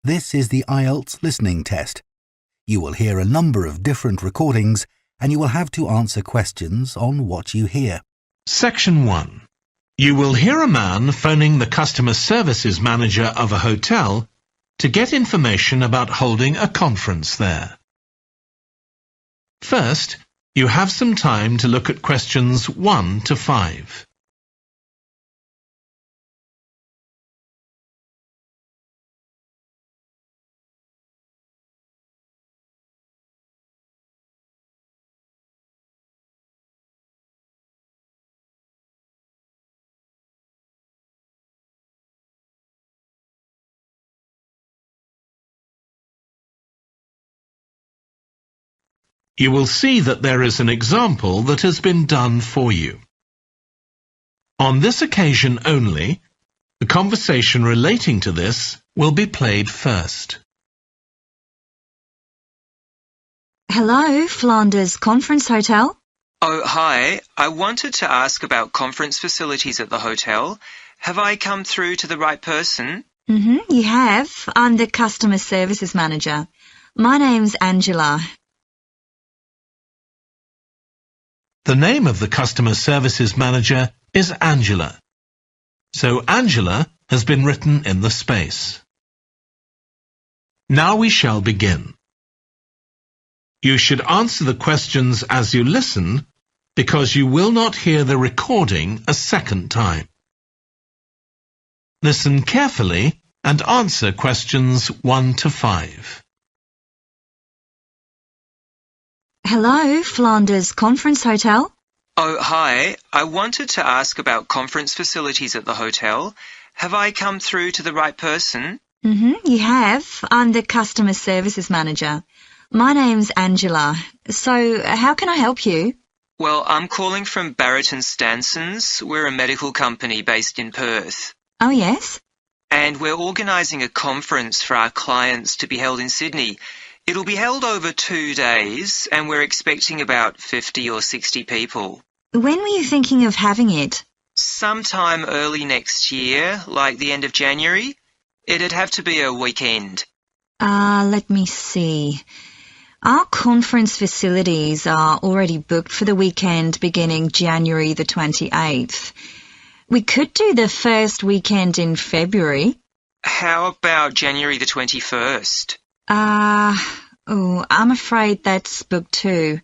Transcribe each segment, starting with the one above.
This is the IELTS listening test. You will hear a number of different recordings and you will have to answer questions on what you hear. Section 1. You will hear a man phoning the customer services manager of a hotel to get information about holding a conference there. First, you have some time to look at questions 1 to 5. You will see that there is an example that has been done for you. On this occasion only, the conversation relating to this will be played first. Hello, Flanders Conference Hotel. Oh, hi. I wanted to ask about conference facilities at the hotel. Have I come through to the right person? You have. I'm the customer services manager. My name's Angela. The name of the customer services manager is Angela. So Angela has been written in the space. Now we shall begin. You should answer the questions as you listen because you will not hear the recording a second time. Listen carefully and answer questions 1 to 5. Hello, Flanders Conference Hotel. Oh, hi. I wanted to ask about conference facilities at the hotel. Have I come through to the right person? You have. I'm the customer services manager. My name's Angela. So, how can I help you? Well, I'm calling from Barrett and Stanson's. We're a medical company based in Perth. Oh, yes? And we're organising a conference for our clients to be held in Sydney. It'll be held over 2 days, and we're expecting about 50 or 60 people. When were you thinking of having it? Sometime early next year, like the end of January. It'd have to be a weekend. Let me see. Our conference facilities are already booked for the weekend beginning January the 28th. We could do the first weekend in February. How about January the 21st? I'm afraid that's booked too.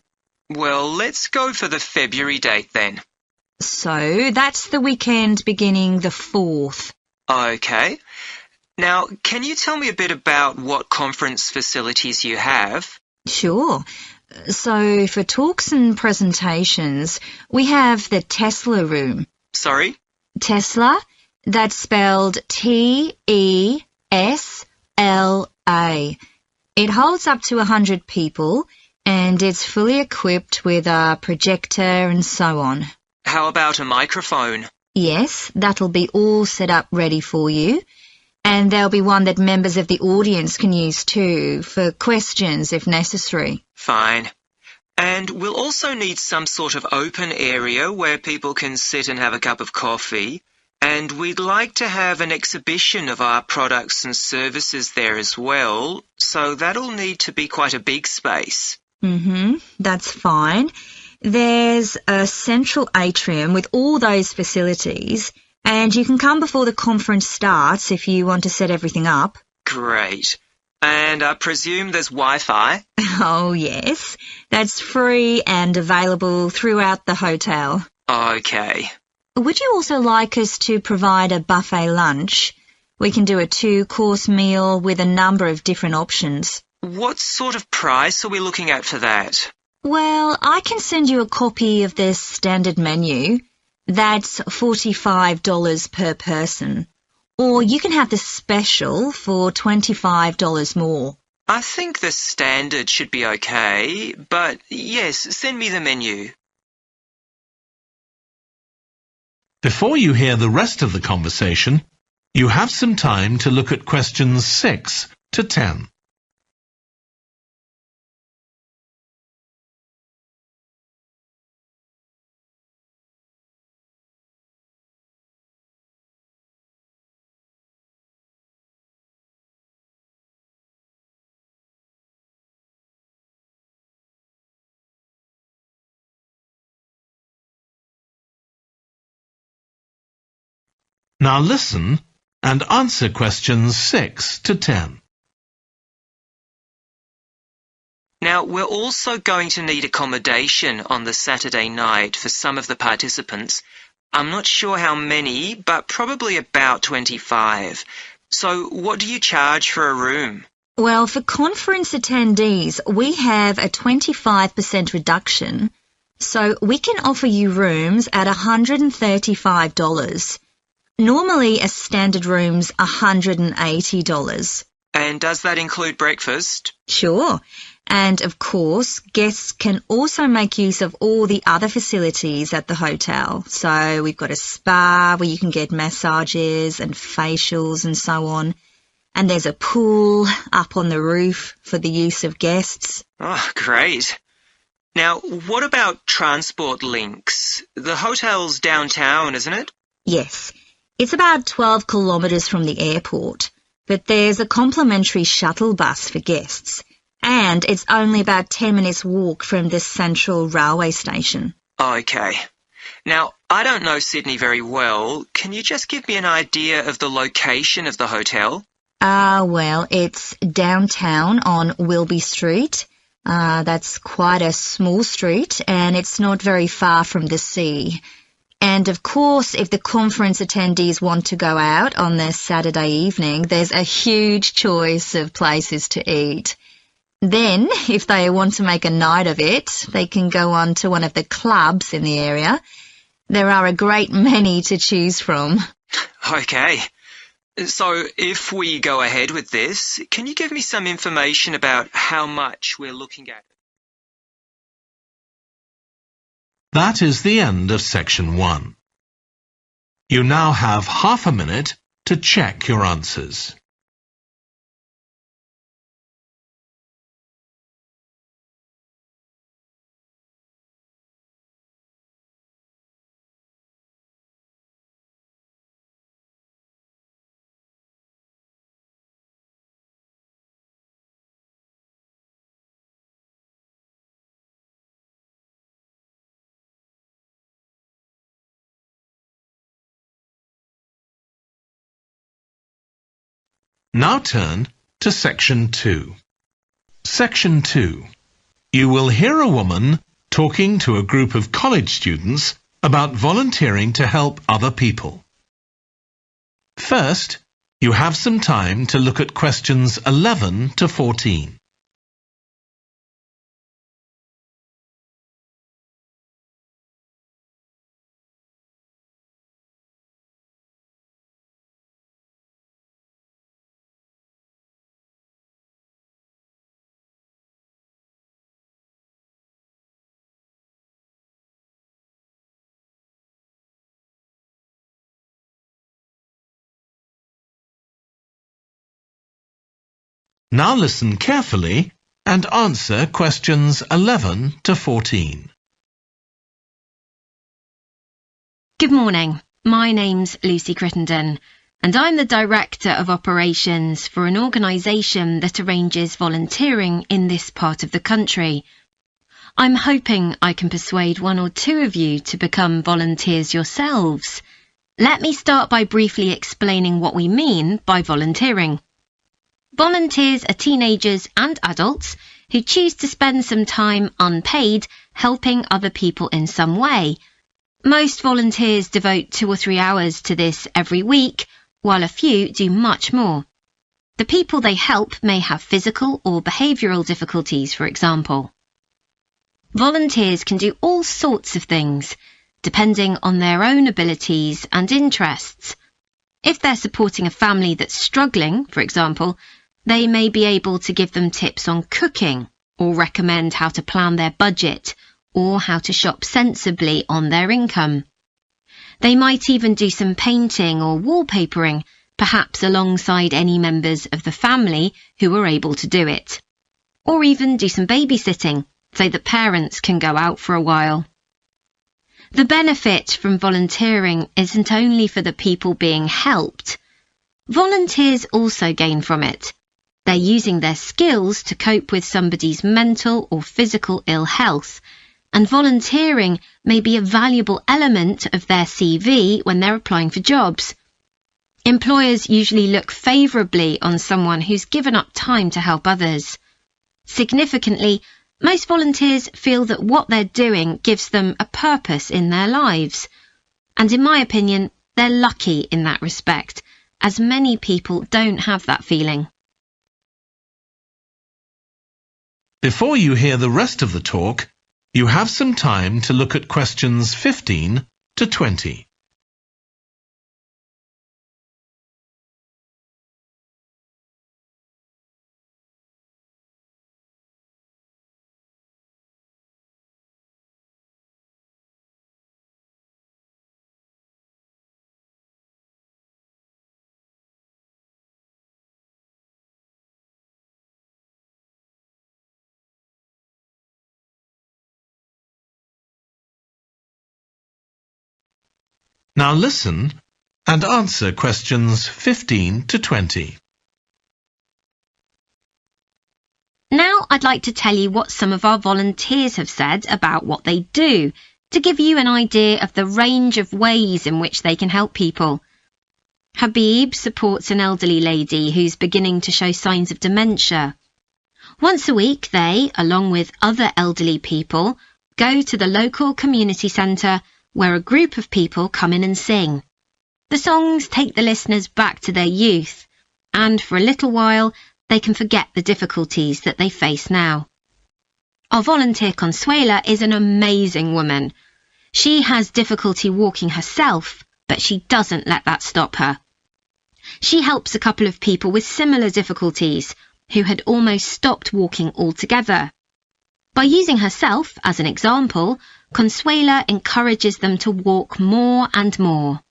Well, let's go for the February date then. So, that's the weekend beginning the 4th. Okay. Now, can you tell me a bit about what conference facilities you have? Sure. So, for talks and presentations, we have the Tesla room. Sorry? Tesla, that's spelled Tesla. It holds up to 100 people and it's fully equipped with a projector and so on. How about a microphone? Yes, that'll be all set up ready for you. And there'll be one that members of the audience can use too, for questions if necessary. Fine. And we'll also need some sort of open area where people can sit and have a cup of coffee. And we'd like to have an exhibition of our products and services there as well, so that'll need to be quite a big space. That's fine. There's a central atrium with all those facilities, and you can come before the conference starts if you want to set everything up. Great. And I presume there's Wi-Fi? Oh, yes. That's free and available throughout the hotel. Okay. Would you also like us to provide a buffet lunch? We can do a 2-course meal with a number of different options. What sort of price are we looking at for that? Well, I can send you a copy of the standard menu. That's $45 per person. Or you can have the special for $25 more. I think the standard should be okay, but yes, send me the menu. Before you hear the rest of the conversation, you have some time to look at questions 6 to 10. Now listen and answer questions 6 to 10. Now, we're also going to need accommodation on the Saturday night for some of the participants. I'm not sure how many, but probably about 25. So what do you charge for a room? Well, for conference attendees, we have a 25% reduction, so we can offer you rooms at $135. Normally, a standard room's $180. And does that include breakfast? Sure. And of course, guests can also make use of all the other facilities at the hotel. So we've got a spa where you can get massages and facials and so on. And there's a pool up on the roof for the use of guests. Oh, great. Now, what about transport links? The hotel's downtown, isn't it? Yes. It's about 12 kilometres from the airport, but there's a complimentary shuttle bus for guests. And it's only about 10 minutes walk from the central railway station. Okay. Now, I don't know Sydney very well. Can you just give me an idea of the location of the hotel? Well, it's downtown on Wilby Street. That's quite a small street, and it's not very far from the sea. And of course, if the conference attendees want to go out on their Saturday evening, there's a huge choice of places to eat. Then, if they want to make a night of it, they can go on to one of the clubs in the area. There are a great many to choose from. Okay. So, if we go ahead with this, can you give me some information about how much we're looking at? That is the end of section 1. You now have half a minute to check your answers. Now turn to section 2. Section 2. You will hear a woman talking to a group of college students about volunteering to help other people. First, you have some time to look at questions 11 to 14. Now listen carefully and answer questions 11 to 14. Good morning. My name's Lucy Crittenden, and I'm the Director of Operations for an organisation that arranges volunteering in this part of the country. I'm hoping I can persuade one or two of you to become volunteers yourselves. Let me start by briefly explaining what we mean by volunteering. Volunteers are teenagers and adults who choose to spend some time unpaid helping other people in some way. Most volunteers devote 2 or 3 hours to this every week, while a few do much more. The people they help may have physical or behavioural difficulties, for example. Volunteers can do all sorts of things, depending on their own abilities and interests. If they're supporting a family that's struggling, for example, they may be able to give them tips on cooking, or recommend how to plan their budget, or how to shop sensibly on their income. They might even do some painting or wallpapering, perhaps alongside any members of the family who are able to do it. Or even do some babysitting, so that parents can go out for a while. The benefit from volunteering isn't only for the people being helped. Volunteers also gain from it. They're using their skills to cope with somebody's mental or physical ill health, and volunteering may be a valuable element of their CV when they're applying for jobs. Employers usually look favourably on someone who's given up time to help others. Significantly, most volunteers feel that what they're doing gives them a purpose in their lives. And in my opinion, they're lucky in that respect, as many people don't have that feeling. Before you hear the rest of the talk, you have some time to look at questions 15 to 20. Now listen and answer questions 15 to 20. Now I'd like to tell you what some of our volunteers have said about what they do, to give you an idea of the range of ways in which they can help people. Habib supports an elderly lady who's beginning to show signs of dementia. Once a week they, along with other elderly people, go to the local community centre where a group of people come in and sing. The songs take the listeners back to their youth, and for a little while they can forget the difficulties that they face now. Our volunteer Consuela is an amazing woman. She has difficulty walking herself, but she doesn't let that stop her. She helps a couple of people with similar difficulties who had almost stopped walking altogether. By using herself as an example, Consuela encourages them to walk more and more.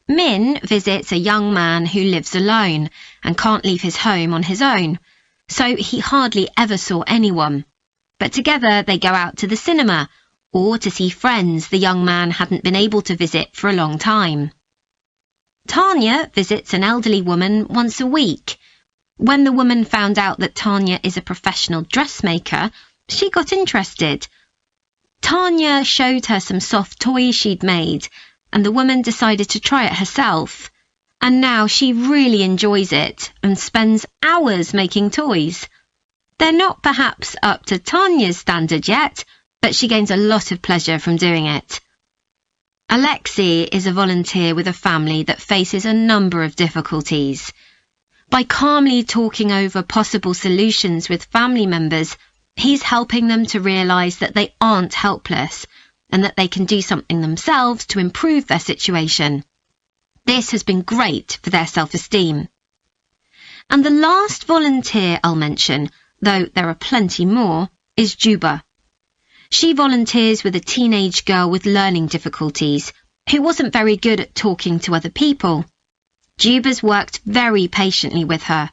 Min visits a young man who lives alone and can't leave his home on his own, so he hardly ever saw anyone. But together they go out to the cinema or to see friends the young man hadn't been able to visit for a long time. Tanya visits an elderly woman once a week. When the woman found out that Tanya is a professional dressmaker, she got interested. Tanya showed her some soft toys she'd made, and the woman decided to try it herself. And now she really enjoys it and spends hours making toys. They're not perhaps up to Tanya's standard yet, but she gains a lot of pleasure from doing it. Alexi is a volunteer with a family that faces a number of difficulties. By calmly talking over possible solutions with family members, he's helping them to realise that they aren't helpless and that they can do something themselves to improve their situation. This has been great for their self-esteem. And the last volunteer I'll mention, though there are plenty more, is Juba. She volunteers with a teenage girl with learning difficulties who wasn't very good at talking to other people. Juba's worked very patiently with her,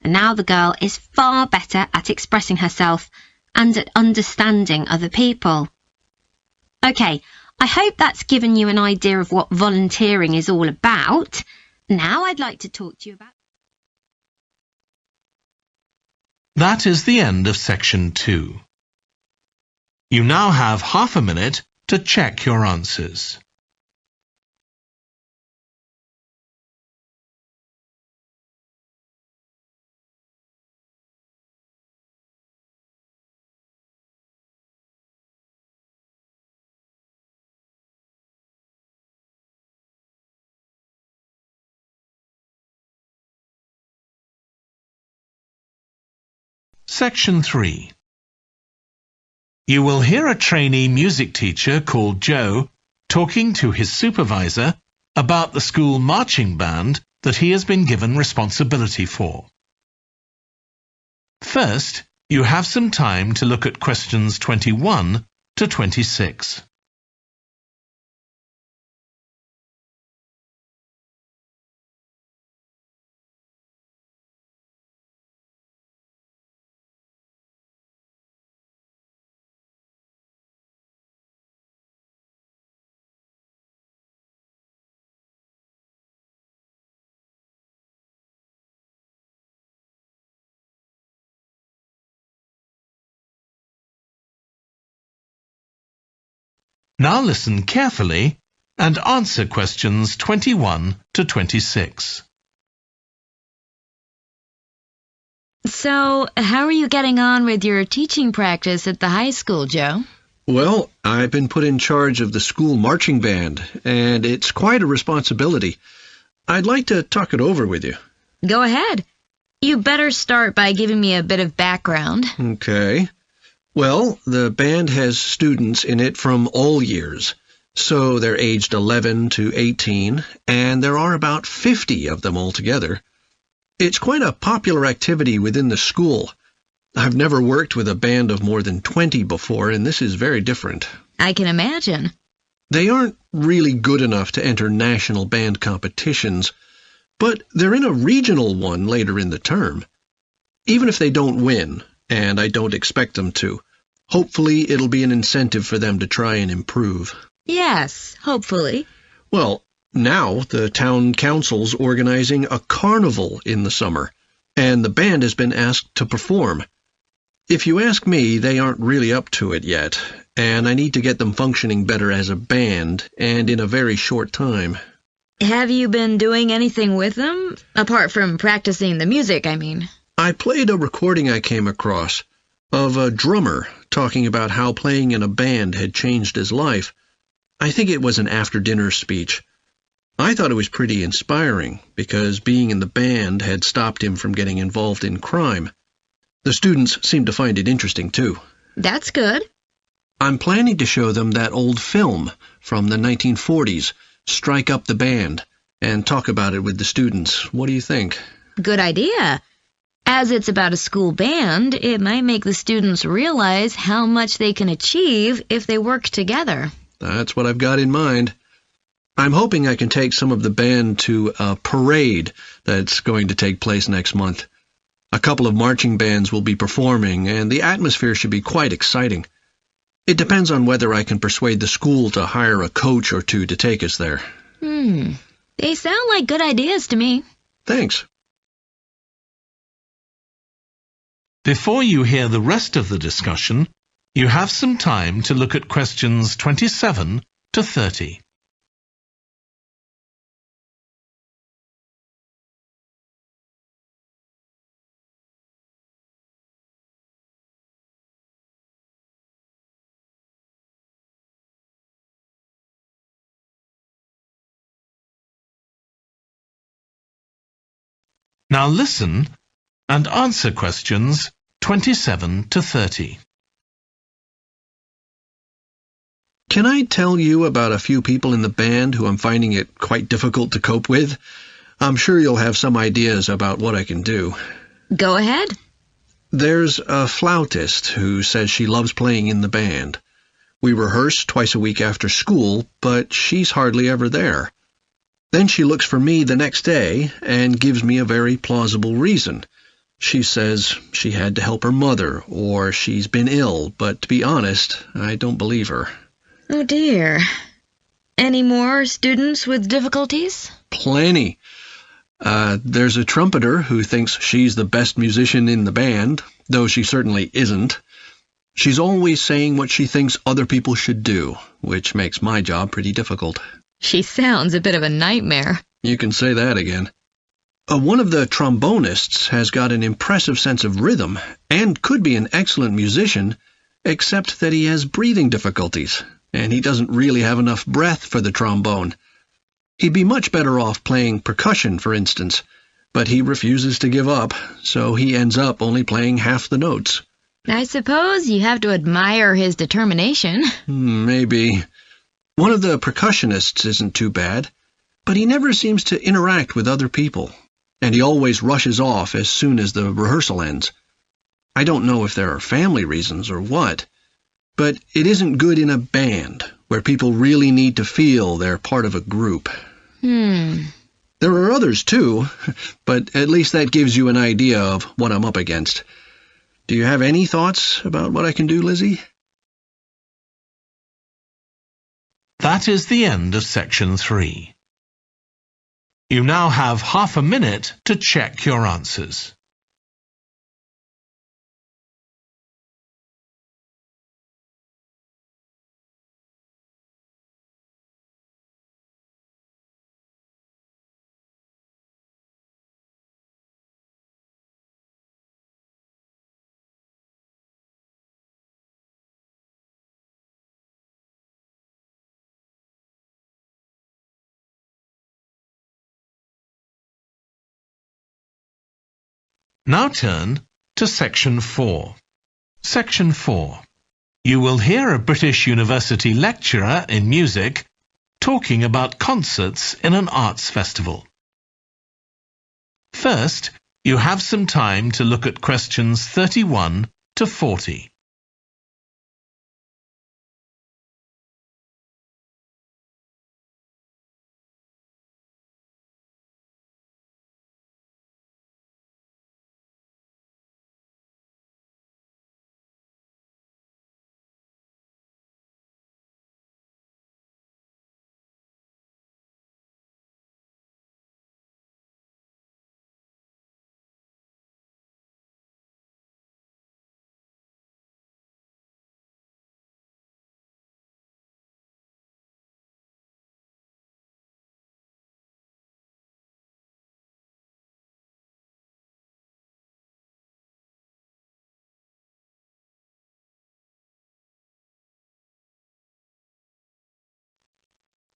and now the girl is far better at expressing herself and at understanding other people. OK, I hope that's given you an idea of what volunteering is all about. Now I'd like to talk to you about... That is the end of section 2. You now have half a minute to check your answers. Section 3. You will hear a trainee music teacher called Joe talking to his supervisor about the school marching band that he has been given responsibility for. First, you have some time to look at questions 21 to 26. Now listen carefully and answer questions 21 to 26. So, how are you getting on with your teaching practice at the high school, Joe? Well, I've been put in charge of the school marching band, and it's quite a responsibility. I'd like to talk it over with you. Go ahead. You better start by giving me a bit of background. Okay. Well, the band has students in it from all years. So they're aged 11 to 18, and there are about 50 of them altogether. It's quite a popular activity within the school. I've never worked with a band of more than 20 before, and this is very different. I can imagine. They aren't really good enough to enter national band competitions, but they're in a regional one later in the term. Even if they don't win, and I don't expect them to, hopefully it'll be an incentive for them to try and improve. Yes, hopefully. Well, now the town council's organizing a carnival in the summer, and the band has been asked to perform. If you ask me, they aren't really up to it yet, and I need to get them functioning better as a band, and in a very short time. Have you been doing anything with them? Apart from practicing the music, I mean. I played a recording I came across of a drummer talking about how playing in a band had changed his life. I think it was an after-dinner speech. I thought it was pretty inspiring, because being in the band had stopped him from getting involved in crime. The students seemed to find it interesting, too. That's good. I'm planning to show them that old film from the 1940s, Strike Up the Band, and talk about it with the students. What do you think? Good idea. As it's about a school band, it might make the students realize how much they can achieve if they work together. That's what I've got in mind. I'm hoping I can take some of the band to a parade that's going to take place next month. A couple of marching bands will be performing, and the atmosphere should be quite exciting. It depends on whether I can persuade the school to hire a coach or two to take us there. They sound like good ideas to me. Thanks. Before you hear the rest of the discussion, you have some time to look at questions 27 to 30. Now listen and answer questions 27 to 30. Can I tell you about a few people in the band who I'm finding it quite difficult to cope with? I'm sure you'll have some ideas about what I can do. Go ahead. There's a flautist who says she loves playing in the band. We rehearse twice a week after school, but she's hardly ever there. Then she looks for me the next day and gives me a very plausible reason. She says she had to help her mother, or she's been ill, but to be honest, I don't believe her. Oh dear. Any more students with difficulties? Plenty. There's a trumpeter who thinks she's the best musician in the band, though she certainly isn't. She's always saying what she thinks other people should do, which makes my job pretty difficult. She sounds a bit of a nightmare. You can say that again. One of the trombonists has got an impressive sense of rhythm and could be an excellent musician, except that he has breathing difficulties, and he doesn't really have enough breath for the trombone. He'd be much better off playing percussion, for instance, but he refuses to give up, so he ends up only playing half the notes. I suppose you have to admire his determination. Maybe. One of the percussionists isn't too bad, but he never seems to interact with other people, and he always rushes off as soon as the rehearsal ends. I don't know if there are family reasons or what, but it isn't good in a band, where people really need to feel they're part of a group. There are others too, but at least that gives you an idea of what I'm up against. Do you have any thoughts about what I can do, Lizzie? That is the end of section 3. You now have half a minute to check your answers. Now turn to Section 4. Section 4. You will hear a British university lecturer in music talking about concerts in an arts festival. First, you have some time to look at questions 31 to 40.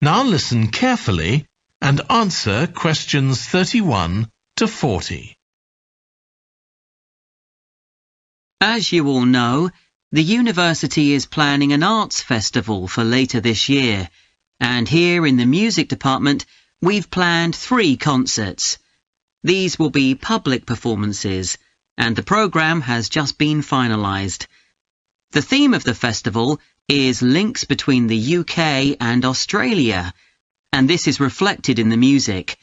Now listen carefully and answer questions 31 to 40. As you all know, the university is planning an arts festival for later this year, and here in the music department we've planned 3 concerts. These will be public performances, and the programme has just been finalised. The theme of the festival is links between the UK and Australia, and this is reflected in the music.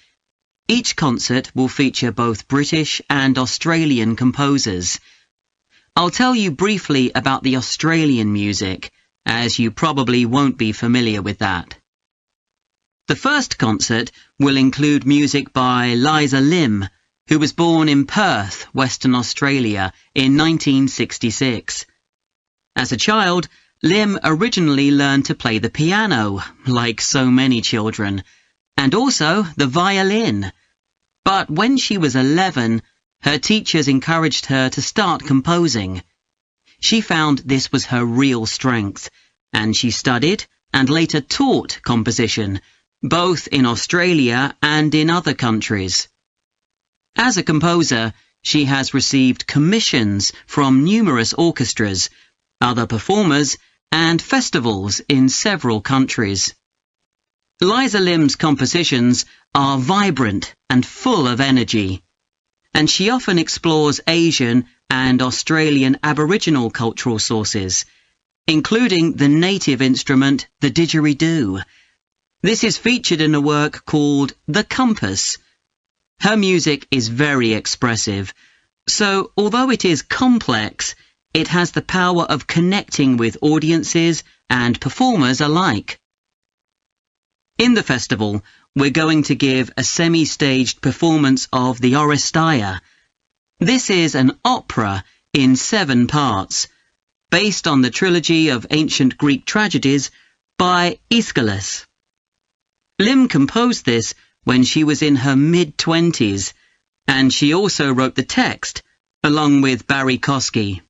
Each concert will feature both British and Australian composers. I'll tell you briefly about the Australian music, as you probably won't be familiar with that. The first concert will include music by Liza Lim, who was born in Perth, Western Australia, in 1966. As a child, Lim originally learned to play the piano, like so many children, and also the violin. But when she was 11, her teachers encouraged her to start composing. She found this was her real strength, and she studied and later taught composition, both in Australia and in other countries. As a composer, she has received commissions from numerous orchestras, other performers, and festivals in several countries. Liza Lim's compositions are vibrant and full of energy, and she often explores Asian and Australian Aboriginal cultural sources, including the native instrument, the didgeridoo. This is featured in a work called The Compass. Her music is very expressive, so although it is complex, it has the power of connecting with audiences and performers alike. In the festival, we're going to give a semi-staged performance of the Oresteia. This is an opera in 7 parts, based on the trilogy of ancient Greek tragedies by Aeschylus. Lim composed this when she was in her mid-20s, and she also wrote the text, along with Barry Kosky.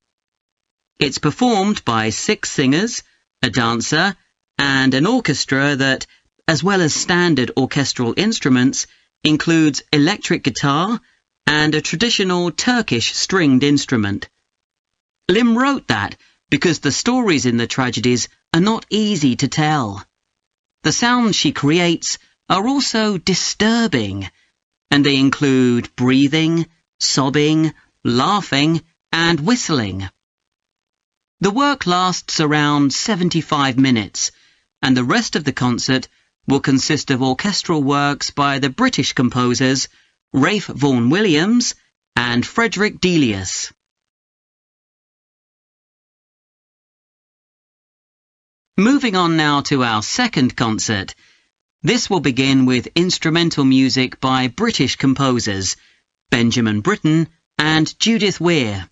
It's performed by 6 singers, a dancer, and an orchestra that, as well as standard orchestral instruments, includes electric guitar and a traditional Turkish stringed instrument. Lim wrote that because the stories in the tragedies are not easy to tell. The sounds she creates are also disturbing, and they include breathing, sobbing, laughing, and whistling. The work lasts around 75 minutes, and the rest of the concert will consist of orchestral works by the British composers Ralph Vaughan Williams and Frederick Delius. Moving on now to our second concert. This will begin with instrumental music by British composers Benjamin Britten and Judith Weir.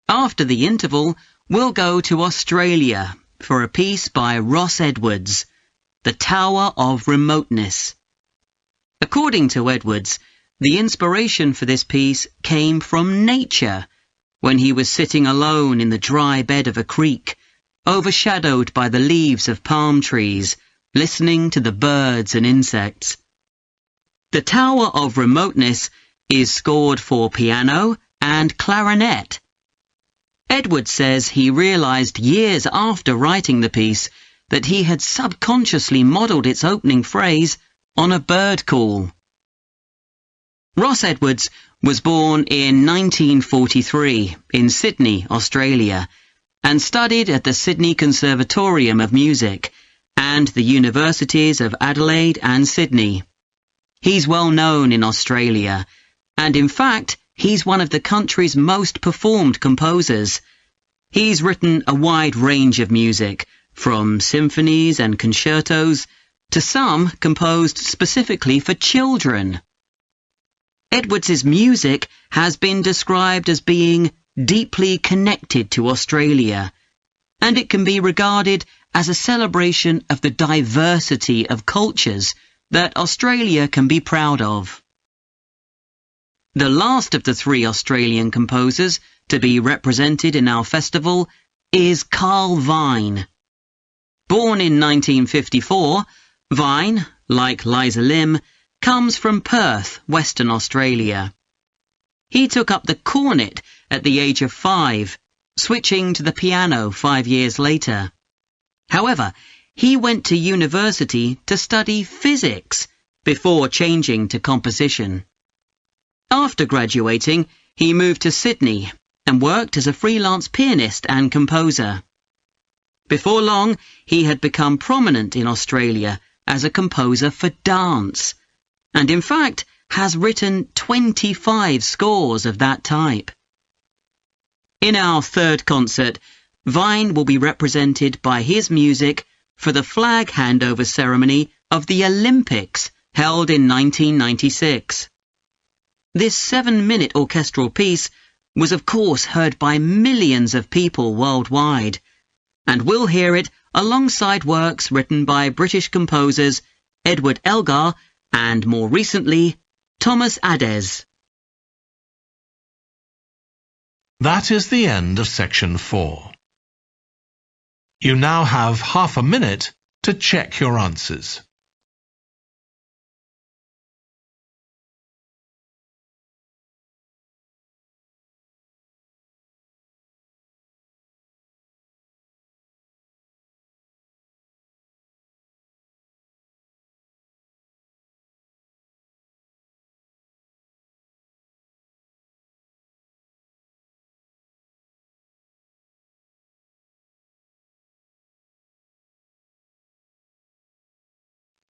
After the interval, we'll go to Australia for a piece by Ross Edwards, The Tower of Remoteness. According to Edwards, the inspiration for this piece came from nature, when he was sitting alone in the dry bed of a creek, overshadowed by the leaves of palm trees, listening to the birds and insects. The Tower of Remoteness is scored for piano and clarinet. Edward says he realised years after writing the piece that he had subconsciously modelled its opening phrase on a bird call. Ross Edwards was born in 1943 in Sydney, Australia, and studied at the Sydney Conservatorium of Music and the Universities of Adelaide and Sydney. He's well known in Australia, and in fact, he's one of the country's most performed composers. He's written a wide range of music, from symphonies and concertos to some composed specifically for children. Edwards's music has been described as being deeply connected to Australia, and it can be regarded as a celebration of the diversity of cultures that Australia can be proud of. The last of the three Australian composers to be represented in our festival is Carl Vine. Born in 1954, Vine, like Liza Lim, comes from Perth, Western Australia. He took up the cornet at the age of 5, switching to the piano 5 years later. However, he went to university to study physics before changing to composition. After graduating, he moved to Sydney and worked as a freelance pianist and composer. Before long, he had become prominent in Australia as a composer for dance, and in fact has written 25 scores of that type. In our third concert, Vine will be represented by his music for the flag handover ceremony of the Olympics held in 1996. This 7-minute orchestral piece was of course heard by millions of people worldwide, and we'll hear it alongside works written by British composers Edward Elgar and, more recently, Thomas Adès. That is the end of section 4. You now have half a minute to check your answers.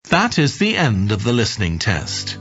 That is the end of the listening test.